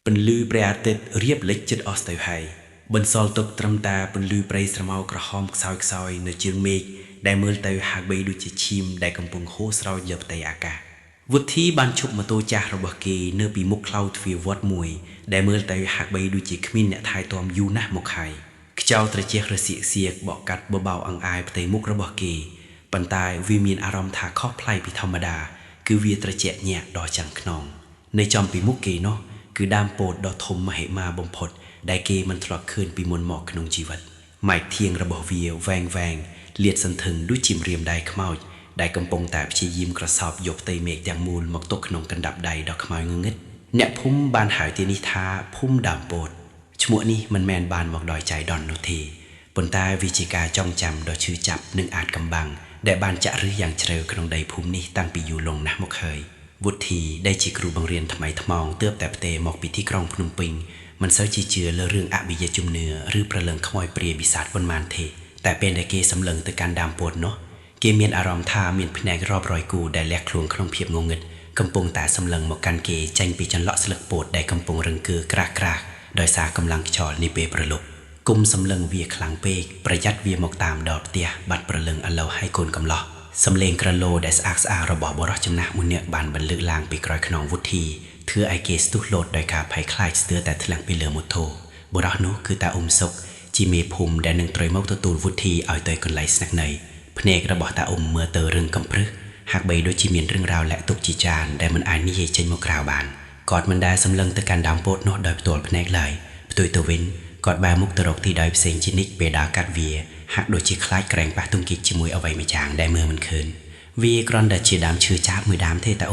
ปนลือประอาทิตย์เรียบเล็กจิตออสเตรเลียบนซอลตกตรำตาปนลือประสมากระหอมซอยในจิงเมกได้เมื่อเตยหากใบดูจิชิมได้กำปงโคสเราเหยียบเตยอากาศวุฒิบันชุบมาตัวจ่าระบบเกเนื้อปีมุกคลาวฟีวอดมวยได้เมื่อเตยหากใบดูจิขมิ้นเนี่ยทายตอมยูนะมกไข่เจ้าตระเจียระเสียกบอกกัดเบาๆอังอายเตยมุกระบบเกปันตายวิมีนอารมณ์ถาข้อไพลพิธรรมดาคือวีตระเจียเนี่ยดอจังขนองในจอมปีมุกเกเนาะคือดามโปดดอทมมาเหมาบ่มพดได้เกมันตลอดคืนปีมวลหมอกขนงชีวิตหมายเทียงระบบเวียวแวงเลียดสันถึงด้วยจิมเรียมได้ขมาวได้กำปงแต่พิยิมกระสอบยบเตยเมกอย่างมูลหมอกตกขนงกันดับใดดอกขมาวงึดเนี่ยพุ่มบานหายเตนิทาพุ่มดามโปดชมวนี้มันแมนบานหมอกดอยใจดอนโนเทปนตาวิจิกาจ้องจำดอชื่อจับหนึ่งอาจกำบังได้บานจะหรืออย่างเฉลขนงใดพุ่มนี้ตั้งปีอยู่ลงนะมกเคยวุฒิได้จีครูบังเรียนทำไมทมองเตือบแต่เตหมอกปีที่กรองพนมปิงมันเสาจีเจือเรื่องอบิยจุมเนือหรือประเลิงขโมยเปรียบิศาจบนมานเทแต่เป็นได้เกสำเลิงแต่การดามปวดเนาะเกเมียนอารมณ์ท่าเมียนพแนกรอบรอยกูได้แลกคลวงขนมเพียบงงเงิดกำปงแต่สำเลิงหมอกกันเกจังปีจันเลาะสลักปวดได้กำปงรังเกือกรากโดยสากำลังชอในเปประลบกุมสำเลิงเวียคลังเปกประยัดเวียหมอกตามดอกเตียบัดประเลิงอันเราให้คนกำลอสำเลงกระโลได้สะอาระบอบบรอจำนะมุนเนือบานบรรลึกลางไปกรอยขนองวุฒิเถื่อไอเกสตุโลดโดยกาภัยคลายเสือแต่ทลังไปเหลือมุโทบรอนุคือตาอมศกจีเมภูมิได้หนึ่งตรอยมกตตูนวุฒิเอาเตยคนไหลสนักในพเนกระบอกตาอมเมื่อเตอเรื่องกำพรึหากใบโดยจีเมียนเรื่องราวและตุกจีจานได้มันอ่านนิเยเจนมกราวบานกอดมันได้สำเลิงตะการดามโปดโนดโดยตัวพเนกเลยตัวตัววินกอดบามุกตรกที่ได้เสียงจินิกเปดากัดเวียหากโดยจีคล้ายแกรงปะตุงกิจจมวยเอาไว้ไม่จางได้เมื่อมันคืนวีกรอนเดชีดามชื่อจ้ามือดามเทตา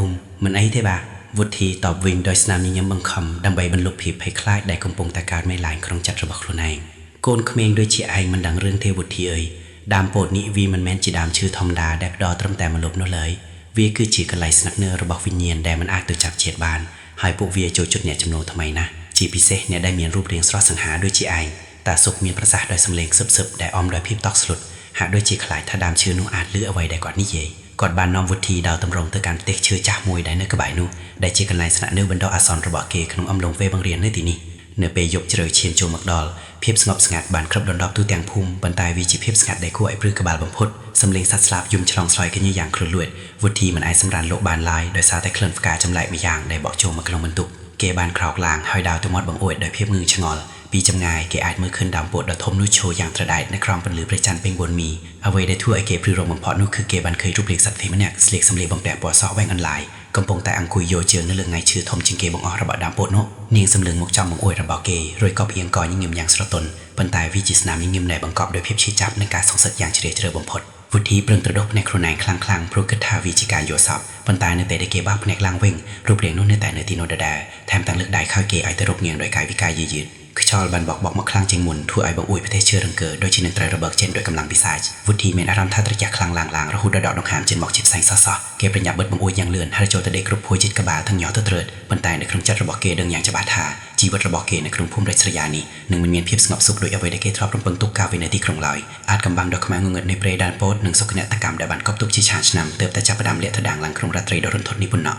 มันไอเทบะวุฒิตอบวิงโดยสนามยิงบังคำดำใบบรรลุผีให้คลายได้กำปงตาการไม่หลายครองจัดระบบครูนายโกนเขมงโดยชีไอมันดังเรื่องเทวุฒิเอ่ยดามโปดนี้วีมันแมนจีดามชื่อทอมดาแดบดอตรมแต่มันลบโนเลยวีคือจีกระไลสนักเนื้อระบบวิญญาณได้มันอาจตัวจับเฉียดบานหายพวกวีโจจุดเนี่ยจำนวนทำไมนะจีพิเศษเนี่ยได้มีรูปเรียงสรอสังหาด้วยจีไอแต่สุกมีประสาทโดยสำเลงซึบได้ออมโดยพิบตอกสลุดหากด้วยจีคลายถ้าดามชื่อนุ่งอาจลื้อเอาไว้ได้ก่อนนี่เย่กอดบานน้อมวุฒิดาวตำรงเตอการเต็กเชื่อจ่ามวยได้เนื้อกระบายนูได้เจกันไลสนะเนื้อบรรดาอาซอนระบเกขนมอมลงเวบังเรียนเนื้อตีนี้เนื้อเปยกเจริญเชียนโจมักดอลเพียบสงบสงัดบานครบดอนดอกตู้แตงภูมิบรรทายวิจิเพียบสงัดได้คู่ไอพฤกกบาลบำพดสำเร็งสัตว์สลาบยุ่มฉลองซอยกันอย่างครุลวดวุฒิมันไอสำรานโลกบานลายโดยซาแต่เคลื่อนฟกาจำไหลไม่อย่างได้บอกโจมากลงบรรทุกเกบานคราวกลางหอยดาวตัวมอดบังอวดโดยเพียบมือชงอลปีจำงายเกอาจมือขึ้นดำปวดดอทมนุชโชอย่างตระไดในครองเป็นหรือประจันเป็นบนมีเอาไว้ได้ทั่วไอเกพฤรมเพาะนุคือเกบันเคยรูปเล็กสัตว์เทมเนกสเล็กสำเร็จบังแปะปอซอแวงอันลายกำปงแต่อังคุยโยเจืองนั่นเรื่องไงชื่อทมจิงเกบังอระบาดดำปวดโนเนียงสำเร็จมุกจอมบังอวยระบาเกโรยกอบเอียงกอยิ่งเงียมอย่างสระตนปันตายวิจิสนามยิ่งเงียมในบังกอบโดยเพียบชี้จับในการส่งสัตย์อย่างเฉลี่ยเจริญบ่มพดวุฒิเปลืองตระดกในครูนายคลังพรุกทาวิจิการโยสอบปันตายในแต่ได้เกบ้าพเนกลางเว่งรูปเรียงนุ่นในแต่เนื้อตีโนดาแถมตั้งเลือกได้ข้าวเกไอตรบเงียงโดยกายวิกายยืดคือชอลบันบอกมาคลังเจงมุนทั่วไอบังอุยประเทศเชื่อรังเกิดโดยชินันไตรระเบิดเช่นโดยกำลังพิสัยวุฒิเมนอารามท่าตระจักคลังลางระหุดดอกดอกหามเจนหมอกจิตแสงซอเกปริญญาเบิดบังอุยยังเลื่อนฮาร์โจตะเดกรุบพวยจิตกบาทั้งหยอตะเตริดปันตายในครึ่งจัดระเบิดเกดังอย่างจะบาทาจีวัดระเบิดเกในครึ่งพุ่มไรสระยานีหนึ่งมันเมียนเพียบสงบสุขโดยเอาไว้ได้เกทรอบรำเปิงตุกกาเวในที่ครึ่งลอยอาจกำบังดอกขมางเงินในเปรดานโพสหนึ่งสกเนตกรรมได้บันกอบตุกชิชาชนำเติบแต่จับประดามเละทะดังหลังครึ่งรัตรีโดนทนนิปุนเนาะ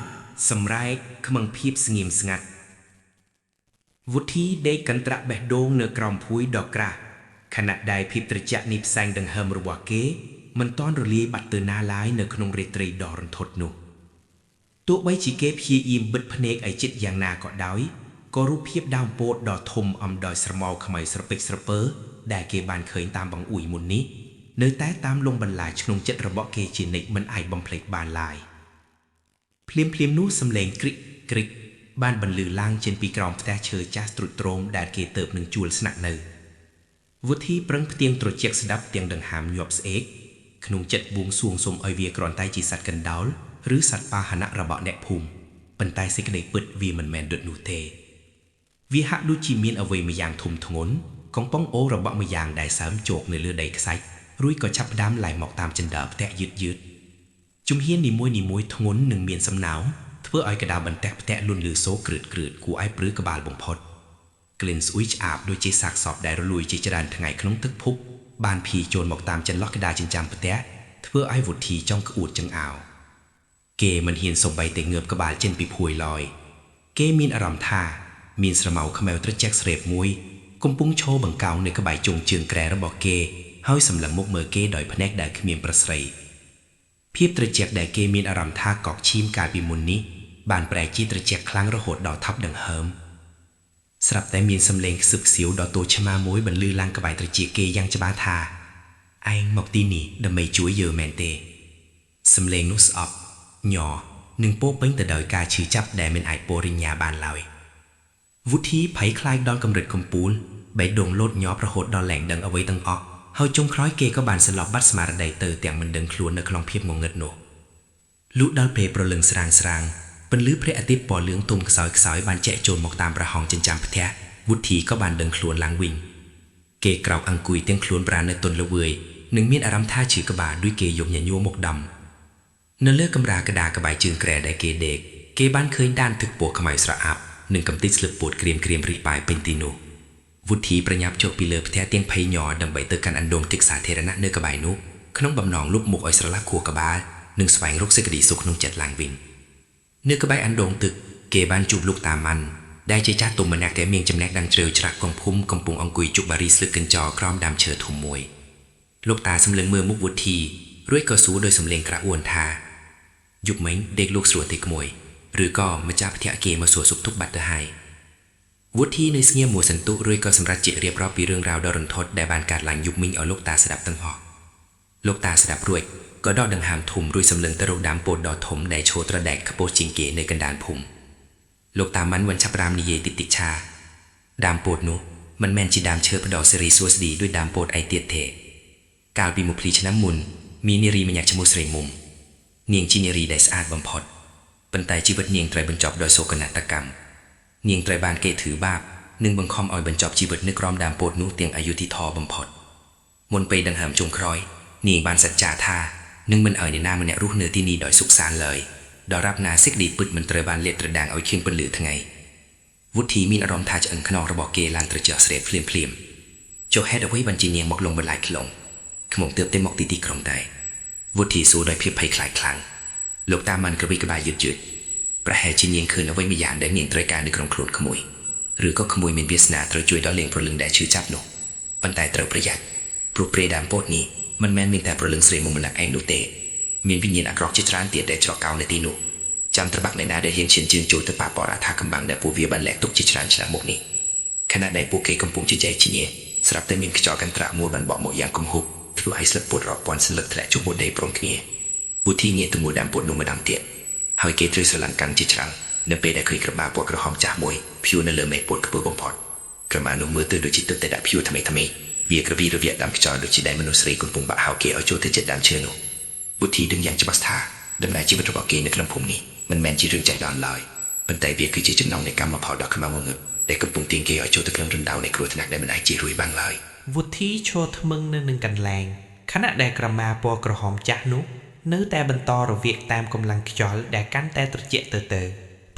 สำไรขมังพีบสงิมสงัดวุฒิได้กันตระแบกโดงเนื้อกรอมพุยดอกกระขณะใดพิบตระจะนิบแสงดังเฮิมระวเกมันต้อนรลีบัดเตอร์นาลายเนื้อขนมเรตรีดอรันทดนุตัวใบจีเก็บเฮียอิมบิดพเนกไอจิตอย่างนาเกาะดอยก็รูปเพียบดาวโปดดอทมอมดอยสมอลขมายสเปกสเปอร์ได้เกบานเคยตามบังอุยมุนนี้เนื้อแต่ตามลงบรรลายชนงเจ็ดระเบาะเกจินิกมันไอบอมเพลกบานลายเพลียมนู้สำเลงกริกบ้านบรรลือล่างเจนปีกรอมแต่เชยจ้าตรุตรมแดดเกเติบหนึ่งจูลสนักเนอวุฒิปรังเตียงตรวจเช็คสดับเตียงดังหามหยอบเอกขนมเจ็ดบวงสวงสมไอเวียกรอนไตจีสัตกันดาวหรือสัตปาหนะระเบาะแนบภูมิปันไตเสกเดปิดวีมันแมนเดนูเตวิหะดูจีเมียนเอาไว้มาอย่างทุมทงนของป้องโอระเบาะมาอย่างได้สามโจกในเรือใดไซรุ่ยก็ชับดำไหลหมอกตามจันดาบแตะยืดจุมเฮียนนิมวยทงนหนึ่งเมียนสำหนาวเพื่อไอกระดาบันแตะลุนหรือโซกรืดกูไอปรื้อกระบาลบ่งพดกลิ่นสวิชอาบโดยเจสักสอบได้ระลุยจิจดันทั้งไงขนมตึกพุกบานพีโจนหมอกตามจันล็อกกระดาจินจำแตะเพื่อไอวุฒิจ้องกระอูดจังอ่าวเกมันเหียนสบใบเตงเงือบกระบาลเจนปีพวยลอยเกมินอารมท่า មានស្រមៅខ្មៅត្រជាក់ស្រេបមួយកំពុងឈរបង្កោងនៅក្បែរជុងជើងក្រែរបស់គេហើយសម្លឹងមុខមើលគេដោយភ្នែកដែលគ្មានប្រស្រីភាពត្រជាក់ដែលគេមានអារម្មណ៍ថាកក់ឈាមកាលពីមុននេះបានប្រែជាត្រជាក់ខ្លាំងរហូតដល់ថាប់ដង្ហើមស្រាប់តែមានសំឡេងខ្សឹបខ្សៀវដល់តូឆ្មាមួយបន្លឺឡើងក្បែរត្រជាក់គេយ៉ាងច្បាស់ថាឯងមកទីនេះដើម្បីជួយយើងមែនទេសំឡេងនោះស្អប់ញ័រនិងពោពេញទៅដោយការឈឺចាប់ដែលមិនអាចពរិញ្ញាបានឡើយវុធីភ័យខ្លាចដល់កម្រិតកំពូលបេះដូងលោតញាប់រហូតដល់លែងដឹងអ្វីទាំងអស់ហើយចុងក្រោយគេក៏បានសន្លប់បាត់ស្មារតីទៅទាំងមិនដឹងខ្លួននៅក្នុងភាពងងឹតនោះលុះដល់ពេលប្រលឹងស្រាងពន្លឺព្រះអាទិត្យពណ៌លឿងទុំខ្សោយបានចែកចូលមកតាមប្រហោងចិញ្ចាំផ្ទះវុធីក៏បានដឹងខ្លួនឡើងវិញគេក្រោកអង្គុយទាំងខ្លួនប្រាណនៅទន្លវើយនិងមានអារម្មណ៍ថាឈឺក្បាលដូចគេយកញញួរមកដំនៅលើកម្រាលក្តារក្បែរជើងក្រែដែលគេដេកគេបានឃើញដានទឹកពណ៌ខ្មៅស្រអាប់និងកំទេចស្លឹកពោតក្រៀមរិះបាយពេញទីនោះវុធីប្រញាប់ចុះពីលើផ្ទះទាំងភ័យញ័រដើម្បីទៅកាន់អណ្ដូងទឹកសាធារណៈនៅក្បែរនោះក្នុងបំណងលុបមុខឲ្យស្រឡះខួរក្បាលនិងស្វែងរកសេចក្តីសុខក្នុងចិត្តឡើងវិញនៅក្បែរអណ្ដូងទឹកគេបានជួបលោកតាម៉ាន់ដែលជាចាស់ទុំម្នាក់ដែលមានចំណេះដឹងជ្រៅច្រាក់ក្នុងភូមិកំពុងអង្គុយជក់បារីស្លឹកកញ្ចរក្រោមដើមឈើធំមួយលោកតាសម្លឹងមើលមុខវុធីរួចក៏សួរដោយសំឡេងក្រាក់អួនថាយប់មិញដេកលោកស្រួលទេក្មួយឬក៏ម្ចាស់ផ្ទះគេមកសួរសុខទុក្ខបាត់ទៅហើយវុធីនៅស្ងៀមមួយសន្ទុះរួចក៏សម្រាប់ជិះរៀបរាប់ពីរឿងរ៉ាវដ៏រន្ធត់ដែលបានកើតឡើងយប់មិញឲ្យលោកតាស្ដាប់ទាំងអស់លោកតាស្ដាប់រួចក៏ដកដង្ហើមធំរួចសម្លឹងទៅរកដើមពោតដ៏ធំដែលឈរត្រដែកខ្ពស់ជាងគេនៅកណ្ដាលភូមិលោកតាម៉ាន់វិញឆាប់រាមនិយាយតិចឆាដើមពោតនោះមិនមែនជាដើមឈើផ្ដោសេរីសួស្តីដោយដើមពោតឯទៀតទេកាលពីមួយភ្លីឆ្នាំមុនមាននារីម្នាក់ឈ្មោះស្រីមុំនាងជានារីដែលស្អាតបំផុតប៉ុន្តែជីវិតនាងត្រូវបញ្ចប់ដោយសោកនាដកម្មនាងត្រូវបានគេถือបាបនិងបង្ខំឲ្យបញ្ចប់ជីវិតនៅក្រោមដើមពោតនោះទាំងអយុធធម៌បំផុតមុនពេលដង្ហើមចុងក្រោយនាងបានសច្ចាថានឹងមិនឲ្យអ្នកណាម្នាក់រស់នៅទីនេះដោយសុខសាន្តឡើយដរាបណាសេចក្តីពិតមិនត្រូវបានលាតត្រដាងឲ្យខៀងពន្លឺថ្ងៃវុធីមានអារម្មណ៍ថាឆ្អឹងខ្នងរបស់គេឡើងត្រចះស្រេបភ្លាមចុះហេតុអ្វីបានជានាងមកលងបន្លាចខ្លងខ្មុំទើបតែមកទីក្រុងដែរវុធីសួរដោយភាពភ័យខ្លាចខ្លាំងលោកតាម៉ាន់ក្រវីក្បាលយឺតប្រហែលជានាងឃើញអ្វីមួយយ៉ាងដែលនាងត្រូវការនៅក្នុងខ្លួនក្មួយឬក៏ក្មួយមានវាសនាត្រូវជួយដល់លេងប្រលឹងដែលឈឺចាប់នោះប៉ុន្តែត្រូវប្រយ័ត្នព្រោះព្រៃដើមពោតនេះមិនមែនមានតែប្រលឹងស្រីមុំម្នាក់ឯងនោះទេមានវិញ្ញាណអាក្រក់ជាច្រើនទៀតដែលច្រកកោននៅទីនោះចាំត្របាក់អ្នកណាដែលហ៊ានឈានជើងចូលទៅប៉ះពាល់អថាកម្បាំងដែលពួកវាបានលែកទុកជាច្រើនឆ្នាំមកនេះខណៈដែលពួកគេកំពុងជជែកគ្នាស្រាប់តែមានខ្យល់កន្ត្រាក់មួយបានបក់មកយ៉ាងគំហុកធ្វើឲ្យស្លឹកពោតរាប់ពាន់ស្លឹកធ្លាក់ជុំមួយដេកព្រមគ្នាវុធីងាកទៅមើលដើមពោតនោះម្ដងទៀតហើយគេត្រូវស្រឡាំងកាន់ជាច្រើននៅពេលដែលឃើញក្រមាពណ៌ក្រហមចាស់មួយភួរនៅលើមេពោតខ្ពស់បំផុតក្រមានោះមើលទៅដូចជាទឹកតែដាក់ភួរថ្មីវាក្រវីរវាក់តាមខ្យល់ដូចជាដែលមនុស្សស្រីកំពុងបាក់ហៅគេឲ្យចូលទៅចិត្តដើមឈើនោះវុធីដឹងយ៉ាងច្បាស់ថាដំណើរជីវិតរបស់គេនៅក្នុងភូមិនេះមិនមែនជារឿងចៃដន្យឡើយប៉ុន្តែវាគឺជាចំណងនៃកម្មផលដ៏ខ្មៅងងឹតដែលកំពុងទាញគេឲ្យចូលទៅក្នុងរណ្ដៅនៃគ្រោះថ្នាក់ដែលមិនអាចជៀសរួចបានឡើយវុធីឈរថ្មឹងនៅនឹងកន្លែងខណៈដែលក្រមាពណ៌ក្រហមចាស់នោះនៅតែបន្តរវាកតាមកម្លាំងខ្យល់ដែលកាន់តែត្រជាក់ទៅ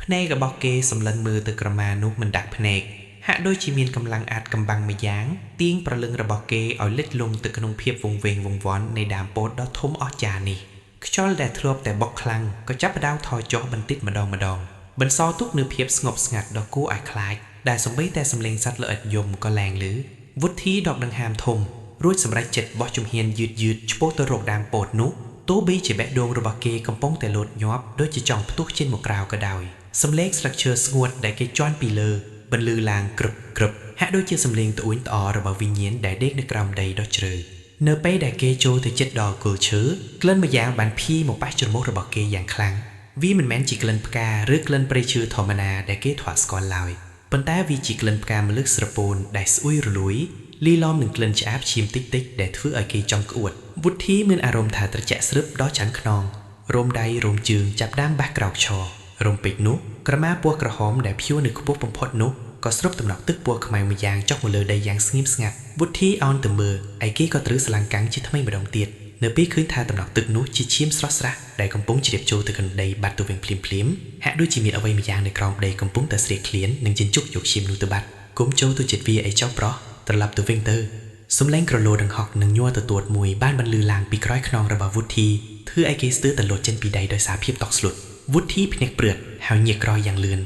ភ្នែករបស់គេសម្លឹងមើលទៅក្រមានោះមិនដាក់ភ្នែកហាក់ដូចជាមានកម្លាំងអាចកំបាំងមួយយ៉ាងទាញប្រលឹងរបស់គេឲ្យលិចលង់ទៅក្នុងភាពវង្វេងវង្វាន់នៃដើមពោតដ៏ធំអស្ចារ្យនេះខ្យល់ដែលធ្លាប់តែបុកខ្លាំងក៏ចាប់ផ្ដើមថយចុះបន្តិចម្ដងបន្សល់ទុកនូវភាពស្ងប់ស្ងាត់ដ៏គួរឲ្យខ្លាចដែលសូម្បីតែសំឡេងសត្វល្អិតយំក៏ឡើងឮវុធីដកដង្ហើមធំរួចសម្រេចចិត្តបោះជំហានយឺតឆ្ពោះទៅរកដើមពោតនោះទោះបីជាបេះដូងរបស់គេកំពុងតែលោតញាប់ដូចជាចង់ផ្ទុះចេញមកក្រៅក៏ដោយសំឡេងស្លឹកឈើស្ងួតដែលគេជន់ពីលើបន្លឺឡើងក្រឹបហាក់ដូចជាសំឡេងត្អួញត្អររបស់វិញ្ញាណដែលដេកនៅក្រោមដីដ៏ជ្រៅនៅពេលដែលគេចូលទៅជិតដល់គល់ឈើក្លិនម្យ៉ាងបានភីមកប៉ះច្រមុះរបស់គេយ៉ាងខ្លាំងវាមិនមែនជាក្លិនផ្កាឬក្លិនព្រៃឈើធម្មតាដែលគេធ្លាប់ស្គាល់ឡើយប៉ុន្តែវាជាក្លិនផ្កាម្លឹកស្រពោនដែលស្អុយរលួយលីឡំនឹងក្លិនឆ្អាបឈាមតិចដែលធ្វើឲ្យគេចង់ក្អួតវុធីមានអារម្មណ៍ថាត្រជាក់ស្រឹបដល់ឆ្អឹងខ្នងរោមដៃរោមជើងចាប់ដើមបាសក្រោកឈររោមពេជ្រនោះក្រមាពណ៌ក្រហមដែលភួរនៅខ្ពស់បំផុតនោះក៏ស្រុបតំណក់ទឹកពណ៌ខ្មៅមួយយ៉ាងចុះមកលើដីយ៉ាងស្ងៀមស្ងាត់វុធីអោនទៅមើលឯគេក៏ត្រូវស្លាំងកាំងជាថ្មីម្ដងទៀតនៅពេលឃើញថាតំណក់ទឹកនោះជាឈាមស្រស់ស្រាស់ដែលកំពុងជ្រាបចូលទៅក្នុងដីបាត់ទៅវិញភ្លាមហាក់ដូចជាមានអ្វីមួយយ៉ាងនៅក្រោមដីកំពុងតែស្រេកឃ្លាននិងចិញ្ចុកយកឈាមនោះទៅបាត់គុំចូលទៅចិត្តវាអីចុះប្រុសត្រឡប់ទៅវិញទៅសំឡេងក្រឡូដង្ហុកនិងញ័រទៅទួតមួយបានបន្លឺឡើងពីក្រោយខ្នងរបស់វុធីធ្វើឲ្យគេស្ទើរតែលោតចេញពីដីដោយសារភាពតក់ស្លុតវុធីភ្នែកព្រាតហើយញៀសក្រោយយ៉ាងលឿន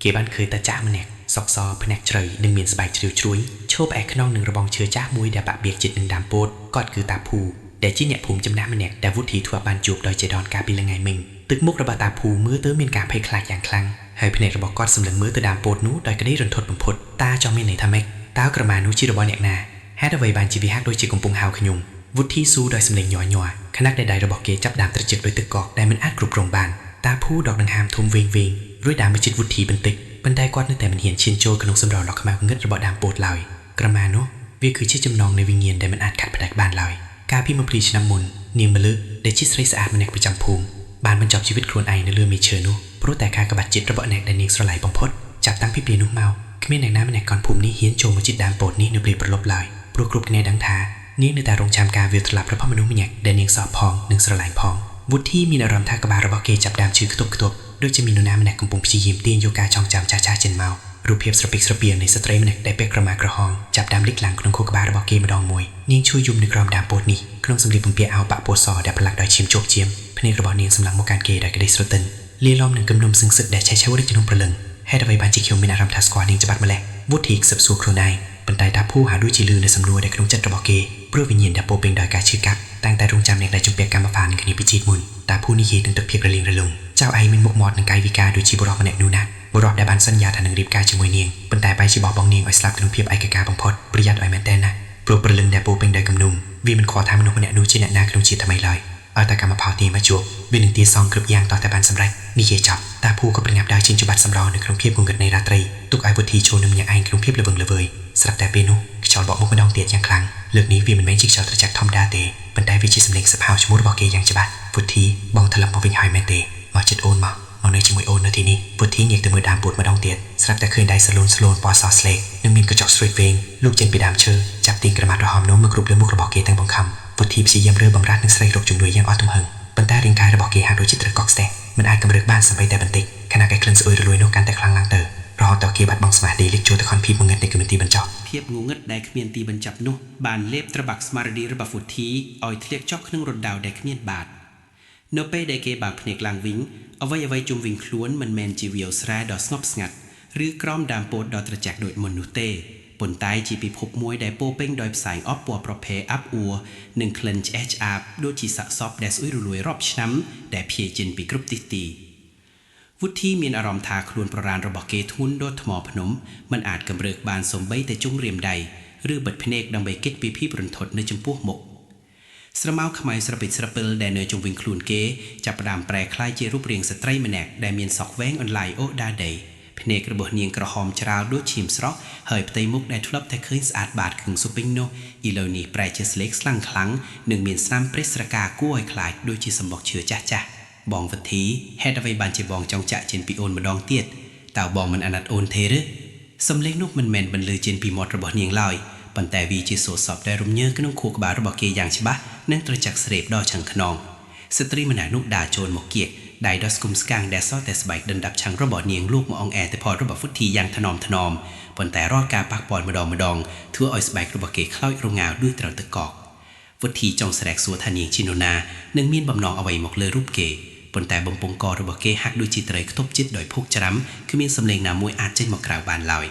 គេបានឃើញតាចាស់ម្នាក់ សក់សភ្នាក់ជ្រៅនិងមានស្បែកជ្រាវជ្រួញឈប់ឯក្នុងនឹងរបងឈើចាស់មួយដែលបាក់បៀកចិត្តនឹងដើមពោតគាត់គឺតាភូដែលជាអ្នកភូមិចំណាស់ម្នាក់ដែលវុធីធ្លាប់បានជួបដោយចៃដនកាលពីល្ងាចមិញទឹកមុខរបស់តាភូមើលទៅមានការភ័យខ្លាចយ៉ាងខ្លាំងហើយភ្នែករបស់គាត់សម្លឹងមើលទៅដើមពោតនោះដោយក្តីរន្ធត់បំផុតតាចង់មានន័យថាម៉េចតើក្រមានោះជារបស់អ្នកណាហេតុអ្វីបានជាវាហាក់ដូចជាកំពុងហៅខ្ញុំវុធីស៊ូដោយសម្លេងញ័រញ័រខណៈដែលដៃរបស់គេចាប់ដើមត្រជាក់ដោយទឹកកកដែលមិនអាចគ្រប់គ្រងបានតាភូដកដង្ហើមធំវែងរួចដើរមកជិតវុធីបន្តិចប៉ុន្តែគាត់នៅតែមិនហ៊ានឈានចូលក្នុងសម្រស់ដ៏ខ្មៅងឹតរបស់ដើមពោតឡើយក្រមានោះវាគឺជាចំណងនៃវិញ្ញាណដែលមិនអាចកាត់ផ្តាច់បានឡើយកាលពី20ឆ្នាំមុននាងមលឹកដែលជាស្រីស្អាតម្នាក់ប្រចាំភូមិបានបញ្ចប់ជីវិតខ្លួនឯងនៅលើមេឈើនោះព្រោះតែការក្បត់ចិត្តរបស់អ្នកដែលនាងស្រឡាញ់បំផុតចាប់តាំងពីពេលនោះមកគ្មានអ្នកណាម្នាក់កូនភូមិនេះហ៊ានចូលមកជិតដើមពោតនេះនៅពេលប្រឡប់ឡើយព្រោះគ្រប់គ្នាដឹងថានាងនៅតែរងចាំការវាលត្រឡប់របស់មនុស្សម្នាក់ដែលនាងសោកផងនិងស្រឡាញ់ផងវុធីមានអារម្មណ៍ថាក្បាលរបស់គេចាប់ដើមឈឺខ្ទប់ដូចជាមាននរណាម្នាក់កំពុងព្យាយាមទាញយកការចងចាំចាស់ៗចេញមករូបភាពស្រពេកស្រពៀងនៃស្ត្រីម្នាក់ដែលពាក់ក្រមាក្រហមចាប់ដើមលេចឡើងក្នុងខួរក្បាលរបស់គេម្ដងមួយនាងជួយយំនៅក្រោមដើមពោតនេះក្នុងសម្លៀកបំពាក់អាវប៉ាក់ពណ៌សដែលប្រឡាក់ដោយឈាមជោគជាមភ្នែករបស់នាងសម្លឹងមកកាន់គេដោយក្តីស្រទិនលាឡំនឹងគំនុំសឹងសឹកដែលឆេះឆាវដូចក្នុងព្រលឹងហេតុអ្វីបានជាខ្ញុំមានអារម្មណ៍ថាស្គាល់នាងច្បាស់ម្ល៉េះវុធីខ្សឹបសួរខ្លួនឯងប៉ុន្តែតាភូហាក់ដូចជាលឺនៅសំណួរដែលក្នុងចិត្តរបស់គេព្រោះវិញ្ញាណដែលពោពេញដោយការឈឺកាប់តាំងតែរងចាំអ្នកដែលជំពាក់កម្មផលនឹងគ្នាពីជាតិមុនតាភូនិយាយនឹងទឹកភាពរលីងរលងចៅឯងមានមុខមាត់និងកាយវិការដូចជាបុរសម្នាក់នោះណាបុរសដែលបានសន្យាថានឹងរៀបការជាមួយនាងប៉ុន្តែបែរជាបោះបង់នាងឲ្យស្លាប់ក្នុងភាពឯកការបំផុតប្រយ័ត្នឲ្យមែនតើណាព្រោះព្រលឹងដែលពោពេញដោយគំនុំវាមិនខ្វល់ថាមនុស្សម្នាក់នោះជាអ្នកណាក្នុងជាតិថ្មីឡើយឲ្យតែកម្មផលទីមកជួបវានឹងទាសងគ្រប់យ៉ាងតោះតែបានសម្រេចនិយាយចប់តាភូក៏ប្រញាប់ដើរចេញច្បាត់សម្រោនៅក្នុងភាពងងឹតនៃរាត្រីទុកឲ្យវុធីចូលនឹងម្នាក់ឯងក្នុងភាពល្វឹងល្វើយស្រាប់តែពេលនោះខ្យល់បក់មុខម្ដងទៀតយ៉ាងខ្លាំងលើកនេះវាមិនមែនជាខ្យល់ត្រជាក់ធម្មតាទេប៉ុន្តែវាជាសម្លេងសប្ហៅឈ្មោះរបស់គេយ៉ាងច្បាស់វុធីបងត្រឡប់មកវិញហើយមែនទេមកចិត្តអូនមកនៅជាមួយអូននៅទីនេះវុធីងាកទៅមើលដើមពោតម្ដងទៀតស្រាប់តែឃើញដៃសលូនពណ៌សស្លេកនិងមានកញ្ចក់ស្រួយវែងលោកចេញពីដើមឈើចាប់ទាញក្រមាក្រហមនោះមកគ្រប់លើមុខរបស់គេទាំងបង្ខំវុធីព្យាយាមរើបំរាស់នឹងស្រីរកជំនួយយ៉ាងអត់ទំហឹងប៉ុន្តែរាងកាយរបស់គេហាក់ដូចជាត្រូវកកស្ទះមិនអាចកម្រើកបានសម្បីតែបន្តិចខណៈដែលក្លិនស្អុយរលួយនោះកាន់តែខ្លាំងឡើងទៅរហូតដល់គេបាត់បង់ស្មារតីលិចចូលទៅខនភាពងងឹតនៃគំនិតទីបញ្ចប់ភាពងងឹតដែលគ្មានទីបញ្ចប់នោះបានលេបត្របាក់ស្មារតីរបស់វុធីឲ្យធ្លាក់ចុះក្នុងរណ្ដៅដែលគ្មានបាតនៅពេលដែលគេបើកភ្នែកឡើងវិញអ្វីជុំវិញខ្លួនមិនមែនជាវាលស្រែដ៏ស្ងប់ស្ងាត់ឬក្រោមដើមពោតដ៏ត្រជាក់ដូចមុននោះទេប៉ុន្តែជាពិភពមួយដែលពោពេញដោយផ្សែងអបពណ៌ប្រផេះអាប់អួរនិងក្លិនឆ្អែតឆ្អាបដូចជាសាកសពដែលស្អុយរលួយរាប់ឆ្នាំដែលភាយចេញពីគ្រប់ទិសទីវុធីមានអារម្មណ៍ថាខ្លួនប្ររានរបស់គេធ្ងន់ដូចថ្មភ្នំមិនអាចកម្រើកបានសូម្បីតែជុំរៀមដៃឬបិទភ្នែកដើម្បីគេចពីភាពរន្ធត់នៅចំពោះមុខស្រមោលខ្មៅស្រពេចស្រពិលដែលនៅជុំវិញខ្លួនគេចាប់ផ្ដើមប្រែក្លាយជារូបរាងស្ត្រីម្នាក់ដែលមានសក់វែងអន្លាយអូដាដីភ្នែករបស់នាងក្រហមច្រាលដូចឈាមស្រស់ហើយផ្ទៃមុខដែលធ្លាប់តែឃើញស្អាតបាតខឹងសុពេញនោះឥឡូវនេះប្រែជាស្លេកស្លាំងខ្លាំងនិងមានស្នាមព្រេះស្រកាគួរឲ្យខ្លាចដូចជាសម្បុកឈើចាស់បងវុធីហេតុអ្វីបានជាបងចង់ចាក់ចេញពីអូនម្ដងទៀតតើបងមិនអាណិតអូនទេឬសំឡេងនោះមិនមែនបន្លឺចេញពីមាត់របស់នាងឡើយប៉ុន្តែវាជាសូរស័ព្ទដែលរំញើក្នុងខួរក្បាលរបស់គេយ៉ាងច្បាស់និងត្រជាក់ស្រេបដល់ឆឹងខ្នងស្ត្រីម្នាក់នោះដើរចូលមកគៀកដៃដ៏ស្គមស្កាំងដែលសល់តែស្បែកដណ្ដាប់ឆាំងរបស់នាងលោកមកអងអែទៅផលរបស់វុធីយ៉ាងថ្នមប៉ុន្តែរាល់ការប៉ះពាល់ម្ដងធ្វើឲ្យស្បែករបស់គេខ្លោចរងាវដូចត្រូវទឹកកកវុធីចង់ស្រែកសួរថានាងជានរណានិងមានបំណងអ្វីមកលើរូបគេប៉ុន្តែបំពង់ករបស់គេហាក់ដូចជាត្រីខ្ទប់ចិត្តដោយភោគច្រាំគ្មានសំឡេងណាមួយអាចចេញមកក្រៅបានឡើយ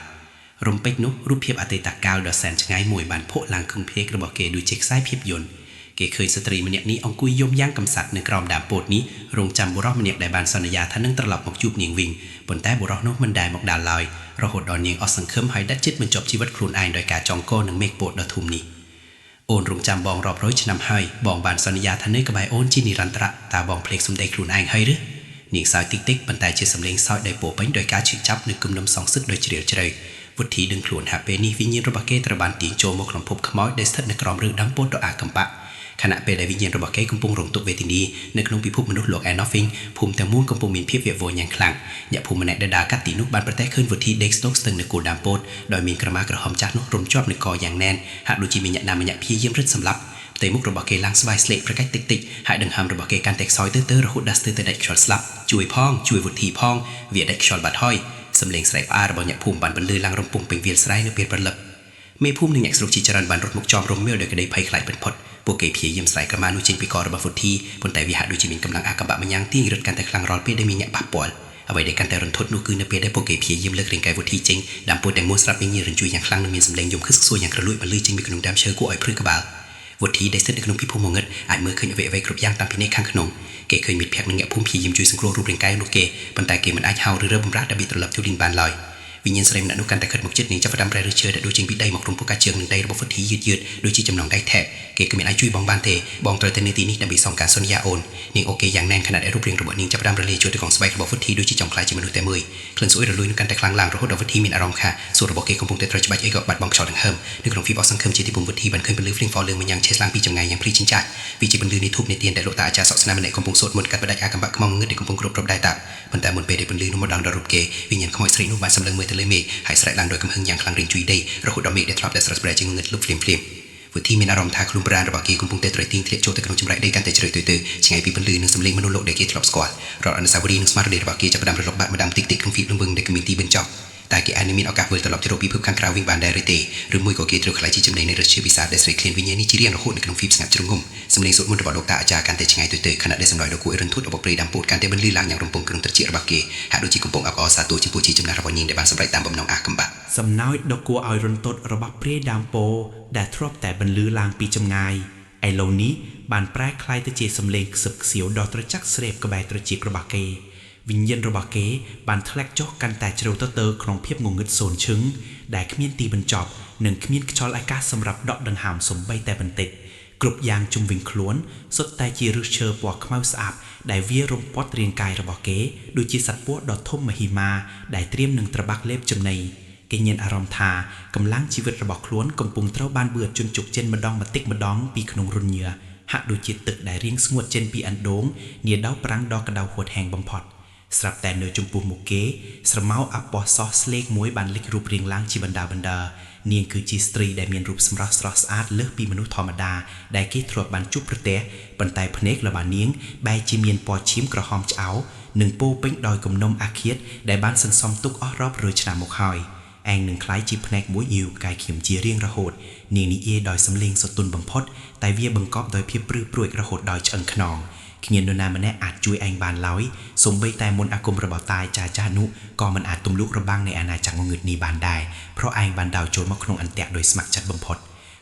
រំពេចនោះរូបភាពអតីតកាលដ៏សែនឆ្ងាយមួយបានភក់ឡើងខឹងភ្នែករបស់គេដូចជាខ្សែភាពយន្តគេឃើញស្ត្រីម្នាក់នេះអង្គុយយំយ៉ាងកំសត់នៅក្រោមដើមពោតនេះរងចាំបុរសម្នាក់ដែលបានសន្យាថានឹងត្រឡប់មកជួបនាងវិញប៉ុន្តែបុរសនោះមិនដែលមកដល់ឡើយរហូតដល់នាងអស់សង្ឃឹមហើយដាច់ចិត្តបញ្ចប់ជីវិតខ្លួនឯងដោយការចងកនឹងមេឃពោតដ៏ធំនេះអូនរងចាំបងរាប់រយឆ្នាំហើយបងបានសន្យាថានៅក្បែរអូនជានិរន្តរៈតើបងភ្លេចសម្ដីខ្លួនឯងហើយឬនាងសើចតិចប៉ុន្តែជាសម្លេងសើចដែលពោពេញដោយការឈឺចាប់និងគំនុំសងសឹកដោយជ្រាលជ្រៅវុធីដឹងខ្លួនថាពេលនេះវិញ្ញាណរបស់គេត្រូវបានទាញចូលមកក្នុងភពខ្មោចដែលស្ថិតនៅក្រោមរឹងដើមពោតដ៏អាកំបាក់ខណៈពេលដែលវិញ្ញាណរបស់គេកំពុងរងទុក្ខវេទនានៅក្នុងពិភពមនុស្សលោកអេណូហ្វីងភូមិទាំងមូលកំពុងមានភាពវាក់វរយ៉ាងខ្លាំងអ្នកភូមិម្នាក់ដែលដើរកាត់ទីនោះបានប្រទះឃើញវុធីដេកស្ទោកស្ទឹងនៅគល់ដើមពោតដោយមានក្រមាក្រហមចាស់នោះរំជាប់នៅកយ៉ាងណែនហាក់ដូចជាមានអ្នកណាម្នាក់ព្យាយាមរឹតសម្លាប់ផ្ទៃមុខរបស់គេឡើងស្វាយស្លេកប្រកាច់តិចហើយដង្ហើមរបស់គេកាន់តែខ្សោយទៅរហូតដល់ស្ទើរតែដាច់ខ្យល់ស្លាប់ជួយវុធីផងវាដាច់ខ្យល់បាត់ហើយសំឡេងស្រែកផ្អើលរបស់អ្នកភូមិបានបន្លឺឡើងរំពងពេញវាលស្រែនៅពេលព្រលឹមមេភូមិនិងអ្នកស្រុកជាច្រើនបានរត់មកចំរំមាលដោយក្តីភ័យខ្លាចបំផុតពួកគេព្យាយាមស្រែកក្រមានោះចេញពីករបស់វុធីប៉ុន្តែវាហាក់ដូចជាមានកម្លាំងអាកំបាក់ម្យ៉ាងទាញរត់កាន់តែខ្លាំងរាល់ពេលដែលមានអ្នកប៉ះពាល់ អ្វីដែលកាន់តែរន្ធត់នោះគឺនៅពេលដែលពួកគេព្យាយាមលើករាងកាយវុធីចេញដើមពោធតែមួយស្រាប់មានញៀនរញ្ជួយយ៉ាងខ្លាំងនិងមានសម្លេងយំខឹស្ខ្សួលយ៉ាងក្រលួចបន្លឺចេញពីក្នុងដើមឈើគួរឲ្យព្រឺក្បាលវុធីដែលស្ថិតនៅក្នុងពិភពងងឹតអាចមើលឃើញអ្វីៗគ្រប់យ៉ាងតាំងពីនេះខាងក្នុងគេឃើញមិត្តភក្តិនិងអ្នកភូមិព្យាយាមជួយសង្គ្រោះរូបរាងកាយរបស់គេប៉ុន្តែគេមិនអាចហៅឬរើបំរាស់ដើម្បីត្រឡប់ទៅវិញបានឡើយវិញ្ញាណស្រីម្នាក់នោះកាន់តែខិតមកជិតនិងចាប់ផ្ដើមប្រែរើឈើដែលដូចចេញពីដីមកក្នុងពួកការជើងនិងដៃរបស់វុធីយឺតដូចជាចំណងដៃថែបគេគ្មានអាចជួយបងបានទេបងត្រូវតែនៅទីនេះដើម្បីសងការសន្យាអូននាងអូខេយ៉ាងណែនខណៈដែលរូបរាងរបស់នាងចាប់ផ្ដើមរលាយចូលទៅក្នុងស្បែករបស់វុធីដូចជាចង់ខ្លាចជាមនុស្សតែមួយក្លិនស្អុយរលួយនឹងកាន់តែខ្លាំងឡើងរហូតដល់វុធីមានអារម្មណ៍ថាសួររបស់គេកំពុងតែត្រូវច្បាច់អីក៏បាត់បង់ខ្យល់ដង្ហើមនៅក្នុងភាពអស់សង្ឃឹមជាទីពំវុធីបានឃើញពន្លឺភ្លៀងហ្វលលើងម្យ៉ាងឆេះឡើងពីចម្ងាយយ៉ាងភ្លឺចិញ្ចាចវាជាពន្លឺនៃធូបនៃទៀនដែលលោកតាអាចារ្យសកស្នាម្នាក់កំពុងសូត្រមន្តកាត់ផ្ដាច់អាកំបាក់ខ្មៅងឹតដែលកំពុងគ្រប់ដៃតាប៉ុន្តែមុនពេលដែលពន្លឺនោះមកដល់រូបគេវិញ្ញាណខ្មោចស្រីនោះបានសម្លឹងមើលទៅលើមេឃហើយស្រែកឡើងដោយកំហឹងយ៉ាងខ្លាំងរៀងជួយដីរហូតដល់មេឃដែលធ្លាប់តែស្រស់ស្រាយជាងងឹតលុបភ្លាមវុធីមានអារម្មណ៍ថាខ្លួនប្រាណរបស់គេកំពុងតែត្រូវទាញធ្លាក់ចូលទៅក្នុងចម្រែកដីកាន់តែជ្រៅទៅឆ្ងាយពីពន្លឺនិងសំឡេងមនុស្សលោកដែលគេធ្លាប់ស្គាល់រាល់អនុស្សាវរីយ៍និងស្មារតីរបស់គេចាប់ផ្ដើមរលត់បាក់ម្ដងតិចក្នុងភាពលំវឹងដែលគ្មានទីបញ្ចប់តែគេអាចនឹងមានឱកាសវិលត្រឡប់ទៅរកពិភពខាងក្រៅវិញបានដែរឬទេឬមួយក៏គេត្រូវខ្លាចជាចំណេញនៃរសជាតិពិសាដែលស្រេកឃ្លានវិញ្ញាណនេះជារៀងរហូតនៅក្នុងភាពស្ងាត់ជ្រងំសំឡេងសូត្រមន្តរបស់លោកតាអាចារ្យកាន់តែឆ្ងាយទៅខណៈដែលសម្លេងដ៏គួរឲ្យរន្ធត់របស់ព្រៃដាំពោតកាន់តែបន្លឺឡើងយ៉ាងរំពងក្នុងត្រចៀករបស់គេហាក់ដូចជាកំពុងអបអរសាទរចំពោះជាចំណាស់របស់នាងដែលបានសម្រេចតាមបំណងអាកំបាក់សំណោចដ៏គួរឲ្យរន្ធត់របស់ព្រៃដាំពោដែលធ្លាប់តែបន្លឺឡើងពីចម្ងាយឥឡូវនេះបានប្រែក្លាយទៅជាសំឡេងខ្សឹបខ្សៀវដ៏ត្រចះស្រេបក្បែរត្រចៀករបស់គេវិញ្ញាណរបស់គេបានធ្លាក់ចុះកាន់តែជ្រៅទៅក្នុងភាពងងឹតសូន្យឈឹងដែលគ្មានទីបញ្ចប់និងគ្មានខ្យល់អាកាសសម្រាប់ដកដង្ហើមសូម្បីតែបន្តិចគ្រប់យ៉ាងជុំវិញខ្លួនសុទ្ធតែជាឫសឈើពណ៌ខ្មៅស្អាប់ដែលវារំពាត់រាងកាយរបស់គេដូចជាសត្វពស់ដ៏ធំមហិមាដែលត្រៀមនឹងត្របាក់លេបចំណីគេញញអារម្មណ៍ថាកម្លាំងជីវិតរបស់ខ្លួនកំពុងត្រូវបានបឺតជន់ជុកចេញម្ដងពីក្នុងរន្ធញើសហាក់ដូចជាទឹកដែលរៀងស្ងួតចេញពីអណ្ដូងនាដៅប្រាំងដ៏ក្តៅហួតហែងបំផុតស្រាប់តែនៅចំពោះមុខគេស្រមោលអបោះសោះស្លេកមួយបានលេចរូបរាងឡើងជាបណ្ដានាងគឺជាស្ត្រីដែលមានរូបសម្រស់ស្រស់ស្អាតលើសពីមនុស្សធម្មតាដែលគេធ្លាប់បានជួបប្រទះប៉ុន្តែភ្នែករបស់នាងបែរជាមានពណ៌ឈាមក្រហមឆ្អៅនិងពោពេញដោយគំនុំអាឃាតដែលបានសន្សំទុកអស់រាប់រយឆ្នាំមកហើយឯងនឹងคล้ายជាភ្នែកមួយយូរកាយខៀមជារៀងរហូតនាងនិយាយដោយសំឡេងសទន់បំផុតតែវាបង្កប់ដោយភាពព្រឺព្រួយរហូតដល់ឆ្អឹងខ្នងគ្មាននរណាម្នាក់អាចជួយឯងបានឡើយសូម្បីតែមន្តអាគមរបស់តាចាស់នោះក៏មិនអាចទម្លុះរបាំងនៃអាណាចក្រងងឹតនេះបានដែរព្រោះឯងបានដោតចូលមកក្នុងអន្ទាក់ដោយស្ម័គ្រចិត្តបំផុត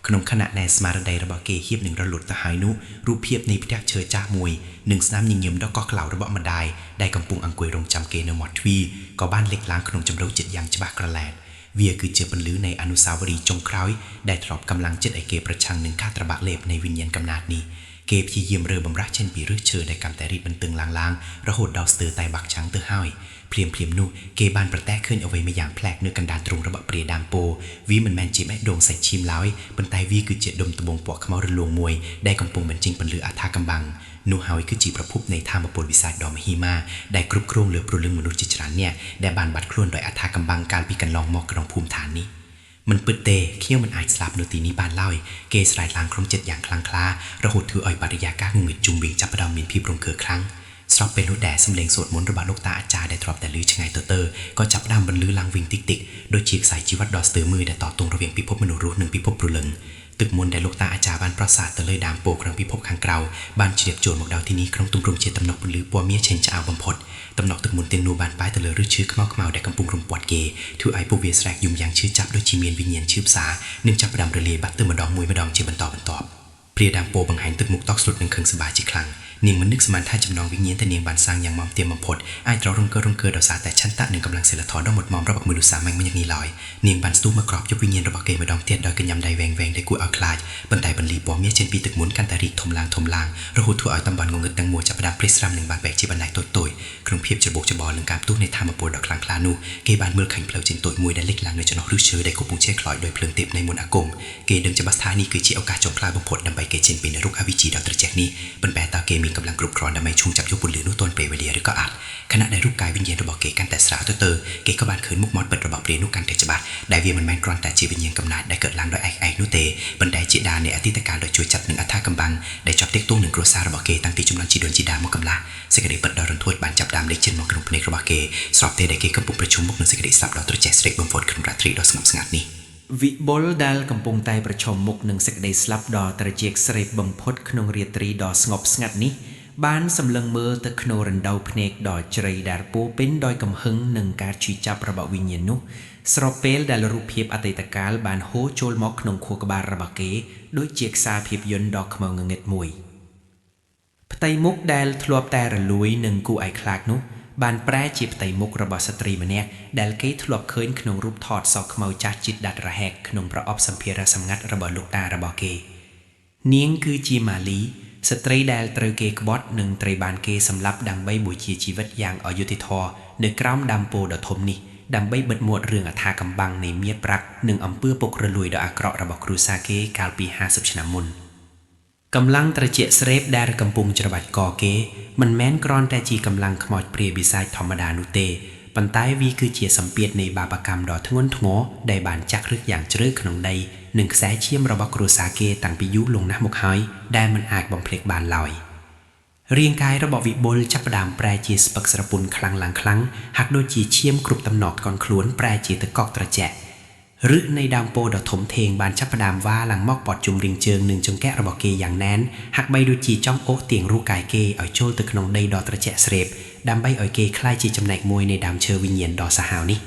ក្នុងខណៈដែលស្មារតីរបស់គេហៀបនឹងរលត់ទៅហើយនោះរូបភាពនៃផ្ទះឈើចាស់មួយនិងស្នាមញញឹមដ៏កោះក្តៅរបស់ម្ដាយដែលកំពុងអង្គុយរងចាំគេនៅមាត់ទ្វារក៏បានលេចឡើងក្នុងចម្រៅចិត្តយ៉ាងច្បាស់ក្រឡែតវាគឺជាពន្លឺនៃអនុស្សាវរីយ៍ចុងក្រោយដែលធ្លាប់កម្លាំងចិត្តឲ្យគេប្រឆាំងនឹងការត្របាក់លេបនៃវិញ្ញាណកំណាតនេះគេព្យាយាមរើបំរាស់ចេញពីឫសឈើដែលកាន់តែរីកបន្ទឹងឡើងរហូតដល់ស្ទើរតែបាក់ចាំងទៅហើយភ្លាមនោះគេបានប្រទះឃើញអ្វីមួយយ៉ាងប្លែកនៅកណ្ដាលទ្រូងរបស់ព្រាយដើមពោវាមិនមែនជាបេះដូងសាច់ឈាមឡើយប៉ុន្តែវាគឺជាដុំត្បូងពណ៌ខ្មៅរលោងមួយដែលកំពុងបញ្ចេញពន្លឺអថាកម្បាំងនោះហើយគឺជាប្រភពនៃថាមពលវិសាចដ៏មហិមាដែលគ្រប់គ្រងលើព្រលឹងមនុស្សជាច្រើននាក់ដែលបានបាត់ខ្លួនដោយអថាកម្បាំងកាលពីកន្លងមកក្នុងភូមិឋាននេះមិនពិតទេខ្ញុំមិនអាចស្លាប់នៅទីនេះបានឡើយគេស្រែកឡើងក្នុងចិត្តយ៉ាងខ្លាំងក្លារហូតធ្វើឲ្យបរិយាកាសងងឹតជុំវិញចាប់ផ្ដើមមានភាពរង្គើខ្លាំងស្របពេលនោះដែរសំឡេងសូត្រមន្តរបស់លោកតាអាចារ្យដែលធ្លាប់តែឮឆ្ងាយទៅក៏ចាប់ផ្ដើមបន្លឺឡើងវិញតិចដូចជាខ្សែជីវិតដ៏ស្ទើរមួយដែលតទងរវាងពិភពមនុស្សរស់និងពិភពព្រលឹងទឹកមន្តដែលលោកតាអាចារ្យបានប្រសាទទៅលើដើមពោក្នុងពិភពខាងក្រៅបានជ្រាបចូលមកដល់ទីនេះក្នុងទម្រង់ជាតំណក់ពន្លឺពណ៌មាសឆេងឆ្អៅបំផុតតំណក់ទឹកមន្តទាំងនោះបានប៉ាយទៅលើឫសឈើខ្មៅដែលកំពុងរំពាត់គេធ្វើឲ្យពួកវាស្រែកយំយ៉ាងឈឺចាប់ដូចជាមានវិញ្ញាណឈឺផ្សានិងចាប់ផ្ដើមរលាយបាត់ទៅម្ដងជាបន្តបន្ទាប់ព្រាយដើមពោបង្ហាញទឹកមុខតក់ស្លុតនិងខឹងសម្បាជាខ្លាំងនាងមិននឹកស្មានថាចំណងវិញ្ញាណដែលនាងបានសាងយ៉ាងម៉មទៀមបំផុតអាចត្រូវរង្គើដោយសារតែឆន្ទៈនិងកម្លាំងសិលធម៌ដ៏មុតមមរបស់មនុស្សសាមញ្ញនេះឡើយនាងបានស្ទុះមកក្របយកវិញ្ញាណរបស់គេម្ដងទៀតដោយកញ្ញាំដៃវែងដែលគួរឲ្យខ្លាចប៉ុន្តែបន្លីពណ៌មាសចេញពីទឹកមន្តកាន់តែរីកធំឡើងរហូតធ្វើឲ្យតំបន់ងងឹតទាំងមូលចាប់ផ្ដើមព្រិះស្រាំនិងបានបែកជាបណ្ដាច់តូចក្នុងភាពច្របូកច្របល់នឹងការផ្ទុះនៃថាមពលដ៏ខ្លាំងក្លានោះគេបានមើលឃើញផ្លូវចេញតូចមួយដែលលេចឡើងនៅចន្លោះឫសឈើដែលកំពុងឆេះខ្លោចដោយភ្លើងទេពនៃមន្តអាគមគេដឹងច្បាស់ថានេះគឺជាឱកាសចុងក្រោយបំផុតដើម្បីគេចេញពីនរកអវិជ្ជាដ៏ត្រជាក់នេះប៉ុន្តែតើគេមានកម្លាំងគ្រប់គ្រាន់ដើម្បីឈូសចាប់យកពន្លឺនោះទាន់ពេលវេលាឬក៏អត់ខណៈដែលរូបកាយវិញ្ញាណរបស់គេកាន់តែស្រាលទៅគេក៏បានឃើញមុខមាត់ពិតរបស់ព្រាយនោះកាន់តែច្បាស់ដែលវាមិនមែនគ្រាន់តែជាវិញ្ញាណកំណាចដែលកើតឡើងដោយឯកនោះទេប៉ុន្តែជាដានៃអតីតកាលដ៏ជួយចាត់នឹងអថាកម្បាំងដែលជាប់ទាក់ទងនឹងគ្រួសាររបស់គេតាំងពីចំនួនជីដូនជីតាមកកម្ល៉េះសេចក្តីពិតដ៏រន្ធត់បានចាប់ផ្ដើមលេចចេញមកក្នុងភ្នែករបស់គេស្របពេលដែលគេកំពុងប្រជុំមុខនឹងសេចក្តីស្លាប់ដ៏ត្រជាក់ស្រេកបំផុតក្នុងរាត្រីដ៏ស្ងប់ស្ងាត់នេះវិបុលដែលកំពុងតែប្រឈមមុខនឹងសេចក្តីស្លាប់ដ៏ត្រជាក់ស្រេកបំផុតក្នុងរាត្រីដ៏ស្ងប់ស្ងាត់នេះ បានសម្លឹងមើលទៅក្នុងរណ្ដៅភ្នែកដ៏ជ្រៅដែលពោពេញដោយកំហឹងនឹងការឈឺចាប់របស់វិញ្ញាណនោះស្របពេលដែលរូបភាពអតីតកាលបានហូរចូលមកក្នុងខួរក្បាលរបស់គេដូចជាខ្សែភាពយន្តដ៏ខ្មៅងងឹតមួយផ្ទៃមុខដែលធ្លាប់តែរលួយនិងគួរឲ្យខ្លាចនោះបានប្រែជាផ្ទៃមុខរបស់ស្ត្រីម្នាក់ដែលគេធ្លាប់ឃើញក្នុងរូបថតសក់ខ្មៅចាស់ជិតដាច់រហែកក្នុងប្រអប់សម្ភារៈសម្ងាត់របស់លោកតារបស់គេនាងគឺជាម៉ាលីស្ត្រីដែលត្រូវគេក្បត់និងត្រូវបានគេសម្លាប់ដើម្បីបូជាជីវិតយ៉ាងអយុត្តិធម៌នៅក្រោមដើមពោធិ៍ដ៏ធំនេះដើម្បីបិទមាត់រឿងអថាកំបាំងនៃមៀតប្រាក់និងអំពើពុករលួយដ៏អាក្រក់របស់គ្រួសារគេកាលពី50ឆ្នាំមុនកម្លាំងត្រជាក់ស្រេបដែលកំពុងច្របាច់កគេមិនមែនគ្រាន់តែជាកម្លាំងខ្មោចព្រាយបិសាចធម្មតានោះទេប៉ុន្តែវាគឺជាសម្ពាធនៃបាបកម្មដ៏ធ្ងន់ធ្ងរដែលបានចាក់ឫសយ៉ាងជ្រៅក្នុងដីនិងខ្សែឈាមរបស់គ្រួសារគេតាំងពីយូរលង់ណាស់មកហើយដែលមិនអាចបំភ្លេចបានឡើយរាងកាយរបស់វិបុលចាប់ផ្ដើមប្រែជាស្ពឹកស្រពន់ខ្លាំងឡើងខ្លាំងហាក់ដូចជាឈាមគ្រប់តំណក់កនខ្លួនប្រែជាទឹកកកត្រជាក់ឬនៃដើមពោធិ៍ដ៏ធំធេងបានចាប់ផ្ដើមវ៉ាឡើងមកព័ទ្ធជុំរៀងជើងនិងចង្កេះរបស់គេយ៉ាងណែនហាក់បីដូចជាចង់អូសទាញរូបកាយគេឲ្យចូលទៅក្នុងដីដ៏ត្រជាក់ស្រេបដើម្បីឲ្យគេក្លាយជាចំណែកមួយនៃដើមឈើវិញ្ញាណដ៏សាហាវនេះ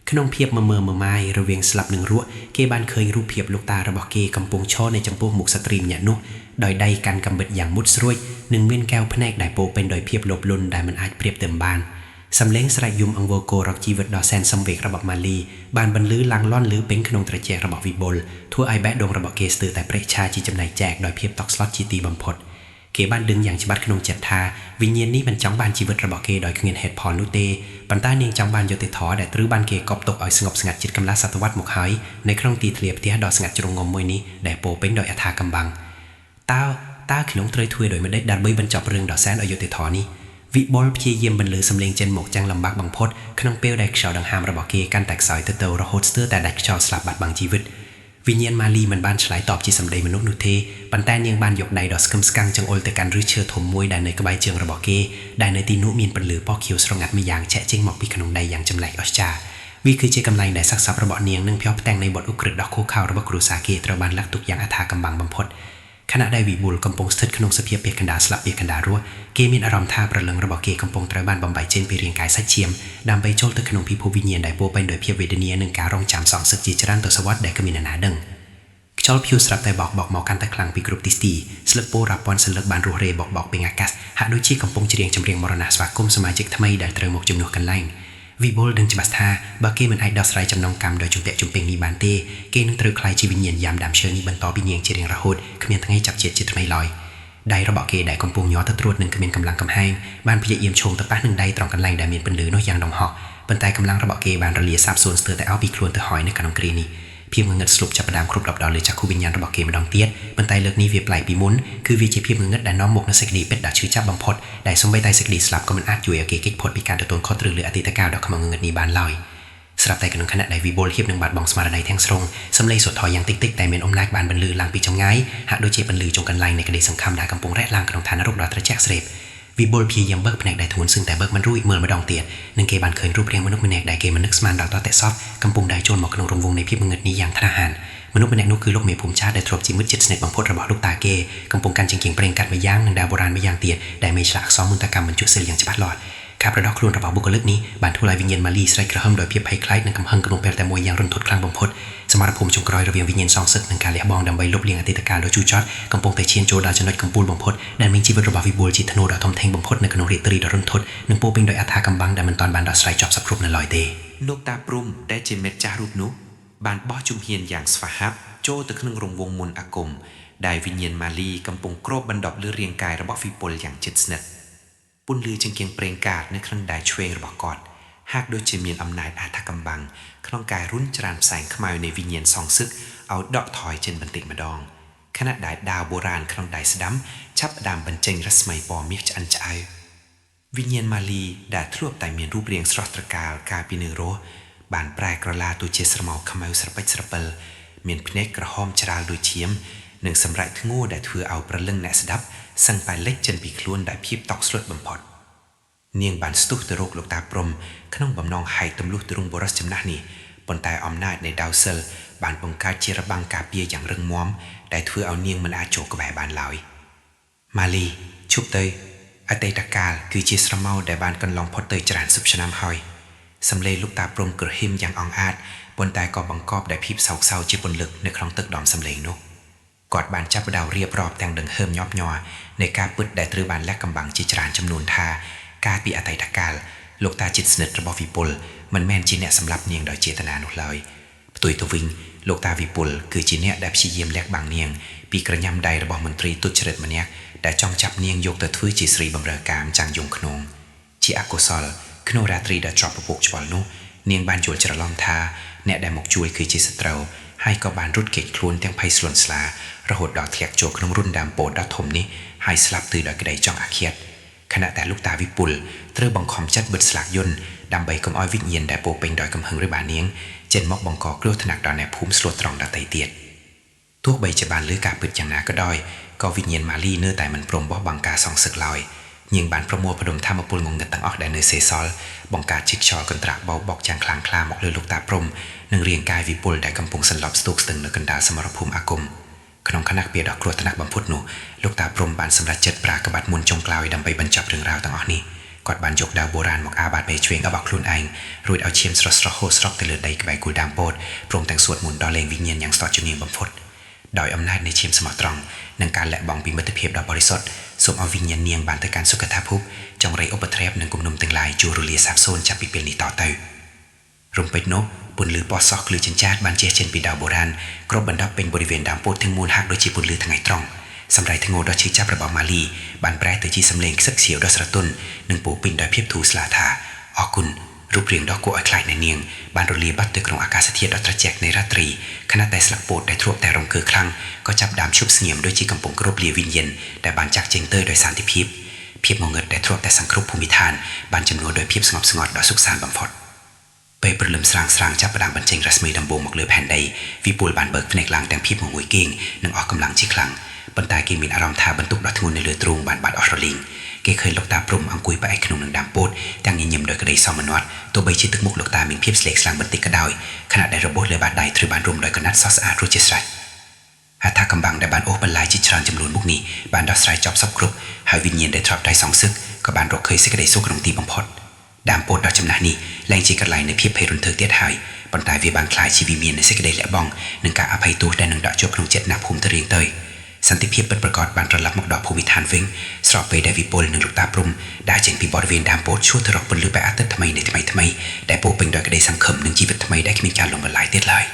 ក្នុងភាពមមើមម៉ាយរវាងស្លាប់និងរស់គេបានឃើញរូបភាពលោកតារបស់គេកំពុងឈរនៅចំពោះមុខស្ត្រីម្នាក់នោះដោយដៃកាន់កាំបិតយ៉ាងមុតស្រួចនិងមានកែវភ្នែកដែលពោពេញដោយភាពលោភលន់ដែលមិនអាចប្រៀបទៅបានសំឡេងស្រែកយំអង្វរគោរកជីវិតដ៏សែនសំវេករបស់ម៉ាលីបានបន្លឺឡើងលាន់ឮពេញក្នុងត្រចៀករបស់វិបុលធ្វើឲ្យបេះដូងរបស់គេស្ទើរតែព្រេះឆាជាចំណែកចែកដោយភាពតក់ស្លុតជាទីបំផុតគេបានដឹងយ៉ាងច្បាស់ក្នុងចិត្តថាវិញ្ញាណនេះមិនចង់បានជីវិតរបស់គេដោយគ្មានហេតុផលនោះទេប៉ុន្តែនាងចង់បានយុត្តិធម៌ដែលត្រូវបានគេកប់ទុកឲ្យស្ងប់ស្ងាត់ជិតកន្លះសតវត្សមកហើយនៅក្នុងទីធ្លាផ្ទះដ៏ស្ងាត់ជ្រងងំមួយនេះដែលពោពេញដោយអថាកំបាំងតើខ្ញុំត្រូវធ្វើដោយម្ដេចដើម្បីបញ្ចប់រឿងដ៏សែនអយុត្តិធម៌នេះវិបុលព្យាយាមបន្លឺសំឡេងចេញមកចាំងលំបាកបំផុតក្នុងពេលដែលខ្យល់ដង្ហើមរបស់គេកាន់តែខ្សោយទៅរហូតស្ទើរតែដាច់ខ្យល់ស្លាប់បាត់បង់ជីវិតវិញ្ញាណម៉ាលីមិនបានឆ្លើយតបជាសម្ដីមនុស្សនោះទេប៉ុន្តែនាងបានយកដៃដ៏ស្កឹមស្កាំងចង្អុលទៅកាន់ឫសឈើធំមួយដែលនៅក្បែរជើងរបស់គេដែលនៅទីនោះមានពន្លឺពណ៌ខៀវស្រងាត់ម្យ៉ាងឆែកចេញមកពីក្នុងដីយ៉ាងចម្លែកអស្ចារ្យវាគឺជាកន្លែងដែលស័ក្តិសមរបស់នាងនិងភ័ព្វផ្ទាំងនៃបទឧក្រិដ្ឋដ៏ខូខើរបស់គ្រួសារគេត្រូវបានលាក់ទុកយ៉ាងអថាកំបាំងបំផុតខណៈដែលវិបុលកំពុងស្ថិតក្នុងសភាពពាក្យកណ្ដាលស្លាប់ពាក្យកណ្ដាលរស់គេមានអារម្មណ៍ថាប្រលឹងរបស់គេកំពុងត្រូវបានបំបែកចេញពីរាងកាយសាច់ឈាមដើម្បីចូលទៅក្នុងពិភពវិញ្ញាណដែលពោពេញដោយភាពវេទនានិងការរងចាំសងសឹកជាច្រើនទសវត្សរ៍ដែលគ្មានអ្នកណាដឹងខ្យល់ព្យុះស្រាប់តែបក់មកកាន់តែខ្លាំងពីគ្រប់ទិសទីស្លឹកពោរាប់ពាន់សន្លឹកបានរស់រេបក់ពេញអាកាសហាក់ដូចជាកំពុងច្រៀងចម្រៀងមរណៈស្វាគមន៍សមាជិកថ្មីដែលត្រូវមកជំនួសកន្លែងវិបុលដឹងច្បាស់ថាបើគេមិនអាចដោះស្រាយចំណងកម្មដោយជំពាក់ជំពេញនេះបានទេគេនឹងត្រូវក្លាយជាវិញ្ញាណយ៉ាំដើមឈើនេះបន្តពីនាងជារៀងរហូតគ្មានថ្ងៃចាប់ជាតិជាថ្មីឡើយដៃរបស់គេដែលកំពុងញ័រទៅត្រួតនឹងគ្មានកម្លាំងកំហែងបានព្យាយាមឈោងទៅប៉ះនឹងដៃត្រង់កន្លែងដែលមានពន្លឺនោះយ៉ាងដង្ហោះប៉ុន្តែកម្លាំងរបស់គេបានរលាសាបសូន្យស្ទើរតែអស់ពីខ្លួនទៅហើយនៅក្នុងគ្រានេះភាពងងឹតស្លុបចាប់ផ្ដើមគ្រប់ដប់ដល់លើចក្ខុវិញ្ញាណរបស់គេម្ដងទៀតប៉ុន្តែលើកនេះវាប្លែកពីមុនគឺវាជាភាពងងឹតដែលនាំមកនូវសេចក្តីពិតដ៏ឈឺចាប់បំផុតដែលសូម្បីតែសេចក្តីស្លាប់ក៏មិនអាចជួយឲ្យគេគេចផុតពីការទទួលខុសត្រូវលើអតីតកាលដ៏ខ្មៅងងឹតនេះបានឡើយស្រាប់តែក្នុងខណៈដែលវិបុលហៀបនឹងបាត់បង់ស្មារតីទាំងស្រុងសំឡេងសូត្រធម៌យ៉ាងតិចតែមានអំណាចបានបន្លឺឡើងពីចម្ងាយហាក់ដូចជាបន្លឺចុងកន្លែងនៃក្តីសង្ឃឹមដែលកំពុងរះឡើងក្នុងឋាននរកដ៏ត្រជាក់ស្រេបវិបុលព្យាយាមបើកភ្នែកដែលធ្ងន់សឹងតែបើកមិនរួចមើលម្ដងទៀតនិងគេបានឃើញរូបរាងមនុស្សម្នាក់ដែលគេមិននឹកស្មានដល់តតែសោះកំពុងដើរចូលមកក្នុងរង្វង់នៃភាពងងឹតនេះយ៉ាងក្លាហានមនុស្សម្នាក់នោះគឺលោកមេភូមិចាស់ដែលធ្លាប់ជាមិត្តជិតស្និទ្ធបំផុតរបស់លោកតាគេកំពុងកាន់ចង្កៀងប្រេងកាត់មួយយ៉ាងនិងដាវបុរាណមួយយ៉ាងទៀតដែលមានឆ្លាក់អក្សរមន្តកម្មបញ្ជុះសិលយ៉ាងច្បាស់លាស់ការប្រដោះខ្លួនរបស់បុគ្គលិកនេះបានធ្វើឲ្យវិញ្ញាណម៉ាលីស្រែកក្រហមដោយភាពភ័យខ្លាចនិងកំហឹងក្នុងពេលតែមួយយ៉ាងរន្ធត់ខ្លាំងបំផុតសមរភូមិចុងក្រោយរវាងវិញ្ញាណសងសឹកនិងការលះបង់ដើម្បីលុបលាងអតីតកាលដ៏ជូរចត់កំពុងតែឈានចូលដល់ចំណុចកំពូលបំផុតដែលមានជីវិតរបស់វិបុលជាធ្នូដ៏ធំធេងបំផុតនៅក្នុងរាត្រីដ៏រន្ធត់និងពោពេញដោយអថាកំបាំងដែលមិនទាន់បានដោះស្រាយចប់សព្វគ្រប់នៅឡើយទេលោកតាព្រំដែលជាមិត្តចាស់រូបនោះបានបោះជំហានយ៉ាងស្វាហាប់ចូលទៅក្នុងរង្វង់មន្តអាគមដែលវិញ្ញាណម៉ាលីកំពុងគ្របបណ្ដប់លើរាងកាយរបស់វិបុលយ៉ាងជិតស្និទ្ធពន្លឺចង្កៀងប្រេងកាតនៅក្នុងដៃឆ្វេងរបស់គាត់ហាក់ដូចជាមានអំណាចអថាកំបាំងក្នុងការរុញច្រានផ្សែងខ្មៅនៃវិញ្ញាណសងសឹកឲ្យដកថយចេញបន្តិចម្ដងខណៈដែលដាវបុរាណក្នុងដៃស្ដាំចាប់ផ្ដើមបញ្ចេញរស្មីពណ៌មាសឆ្អិនឆ្អៅវិញ្ញាណម៉ាលីដែលធ្លាប់តែមានរូបរាងស្រស់ត្រកាលកាលពីនៅរស់បានប្រែក្រឡាទៅជាស្រមោលខ្មៅស្រពេចស្រពិលមានភ្នែកក្រហមច្រាលដូចឈាមនិងសម្រែកធ្ងោដែលធ្វើឲ្យប្រលឹងអ្នកស្ដាប់សឹងតែលេចចេញពីខ្លួនដោយភាពតក់ស្លុតបំផុតនាងបានស្ទុះទៅរកលោកតាព្រំក្នុងបំណងហែកទម្លុះទ្រង់បរិសចំណាស់នេះប៉ុន្តែអំណាចនៃដាវសិលបានបង្កើតជារបាំងការពារយ៉ាងរឹងមាំដែលធ្វើឲ្យនាងមិនអាចចូលក្បែរបានឡើយម៉ាលីឈប់ទៅ អតីតកាលគឺជាស្រមោលដែលបានកន្លងផុតទៅច្រើនសិបឆ្នាំហើយសម្លេងលោកតាព្រំក្រហមយ៉ាងអង្អាចប៉ុន្តែក៏បង្កប់ដោយភាពសោកសៅជាពន្លឹកនៅក្នុងទឹកដមសម្លេងនោះគាត់បានចាប់ផ្ដើមរៀបរាប់ទាំងដង្ហើមញាប់ញ័រនៃការពិតដែលត្រូវបានលាក់កំបាំងជាច្រើនចំនួនថាកាលពីអតីតកាលលោកតាជិតស្និទ្ធរបស់វិពុលមិនមែនជាអ្នកសម្លាប់នាងដោយចេតនានោះឡើយផ្ទុយទៅវិញលោកតាវិពុលគឺជាអ្នកដែលព្យាយាមលាក់បាំងនាងពីក្រញាំដៃរបស់មន្ត្រីទុច្ចរិតម្នាក់ដែលចង់ចាប់នាងយកទៅធ្វើជាស្រីបម្រើកាមចាំងយងក្នុងជាអកុសលក្នុងរាត្រីដែលជាប់ពពកច្បល់នោះនាងបានយល់ច្រឡំថាអ្នកដែលមកជួយគឺជាសត្រូវហើយក៏បានរត់គេចខ្លួនទាំងភ័យស្លន់ស្លារហូតដល់ធ្លាក់ចូលក្នុងរុនដើមពោធិ៍ដ៏ធំនេះហើយស្លាប់ទៅដោយក្តីចង់អាឃាតខណៈតែលោកតាវិពុលត្រូវបង្ខំចិត្តបិទស្លាកយន្តដើម្បីកុំឲ្យវិញ្ញាណដែលពោពេញដោយកំហឹងរបស់នាងចេញមកបង្កគ្រោះថ្នាក់ដល់អ្នកភូមិស្លួតត្រង់ដទៃទៀតទោះបីជាបានលើការពិតយ៉ាងណាក៏ដោយក៏វិញ្ញាណម៉ាលីនៅតែមិនព្រមបោះបង់ការសងសឹកឡើយនាងបានប្រមូលផ្ដុំធម៌ពលងងឹតទាំងអស់ដែលនៅសេសសល់បង្កើតជាខ្យល់កន្ត្រាក់បោកបក់យ៉ាងខ្លាំងក្លាមកលើលោកតាព្រំនិងរាងកាយវិពុលដែលកំពុងសន្លប់ស្ទុកស្ទឹងនៅកណ្ដាលសមរភូមិអាគមក្នុងខណៈពេលដ៏គ្រោះថ្នាក់បំផុតនោះលោកតាព្រំបានសម្រេចចិត្តប្រាក្បាត់មុនចុងក្រោយដើម្បីបញ្ចប់រឿងរ៉ាវទាំងអស់នេះគាត់បានយកដាវបុរាណមកអាបាតបេឆ្វេងរបស់ខ្លួនឯងរួចឲ្យឈាមស្រស់ៗហូរស្រក់ទៅលើដីក្បែរគូលដើមពោធិ៍ព្រមទាំងសួតមន្តដល់លែងវិញ្ញាណយ៉ាងស្ទាត់ជំនាញបំផុតដោយអំណាចនៃឈាមស្មោះត្រង់និងការលាក់បង់ពីមិត្តភាពដ៏បរិសុទ្ធសូមឲ្យវិញ្ញាណនាងបានទៅកាន់សុគតិភពចង្រៃឧបទ្រពនិងគំនុំទាំងឡាយជួររលាសាបសូន្យចាប់ពីពេលនេះតទៅរំពេចនោះពន្លឺពណ៌សភ្លឺចិញ្ចាតបានជះចេញពីដាវបុរាណគ្របបណ្ដប់ពេញបរិវេណដើមពោធិ៍ទាំងមូលហាក់ដូចជាពន្លឺថ្ងៃត្រង់សម្រាប់ធ្ងោដ៏ឈឺចាប់របស់ម៉ាលីបានប្រែទៅជាសម្លេងខ្សឹកខ្សៀវដ៏ស្រទន់និងពោពេញដោយភាពធូរស្លាថាអរគុណរូបរាងដ៏គួរឲ្យខ្លាចនៃនាងបានរលាបាត់ទៅក្នុងអាកាសធាតុដ៏ត្រជាក់នៃរាត្រីខណៈតែស្លឹកពោធិ៍ដែលធ្លាប់តែរង្គើខ្លាំងក៏ចាប់ដើមឈប់ស្ងៀមដូចជាកំពុងគោរពលាវិញ្ញាណដែលបានចាក់ចេញទៅដោយសន្តិភាពងងឹតដែលធ្លាប់តែសង្គ្រោះភូមិឋានបានជំនួសដោយភាពស្ងប់ស្ងាត់ដ៏សុខសាន្តបំផុតពេលព្រលឹមស្រាងចាប់ផ្ដើមបញ្ចេញរស្មីដំបូងមកលើផែនដីវិពុលបានបើកភ្នែកឡើងទាំងភាពងងុយគេងនិងអស់កម្លាំងជាខ្លាំងប៉ុន្តែគេមានអារម្មណ៍ថាបន្ទុកដ៏ធ្ងន់នៅលើទ្រូងបានបាត់អស់រលីងគេឃើញលោកតាព្រំអង្គុយផ្អែកក្នុងនឹងដើមពោធិ៍ទាំងញញឹមដោយក្តីសោមនស្សទោះបីជាទឹកមុខលោកតាមានភាពស្លេកស្លាំងបន្តិចក៏ដោយខណៈដែលរបួសលើបាតដៃត្រូវបានរុំដោយកណាត់សស្អាតរួចជាស្រេចហត្ថកំបាំងដែលបានអូសបន្លាយជាច្រើនចំនួនមុខនេះបានដោះស្រាយចប់សពគ្រប់ហើយវិញ្ញាណដែលធ្លាប់តែសងសឹកក៏បានរកឃើញសេចក្តីសុខក្នុងទីបំផុតដើមពោធិ៍ដ៏ចំណាស់នេះលែងជាកន្លែងនៃភាពភ័យរន្ធើទៀតហើយប៉ុន្តែវាបានក្លាយជាវិមាននៃសេចក្តីលះបង់និងការអភ័យទោសដែលនឹងដកជាប់ក្នុងចិត្តអ្នកភូមិទៅរៀងទៅសន្តិភាពពិតប្រាកដបានត្រឡប់មកដល់ភូមិឋានវិញស្របពេលដែលវិពុលនិងលោកតាព្រំដើរចេញពីបរិវេណដើមពោធិ៍ឈួរទៅរកពន្លឺព្រះអាទិត្យថ្មីដែលពោពេញដោយក្តីសង្ឃឹមនិងជីវិតថ្មីដែលគ្មានការលំបន្លាយទៀតឡើយ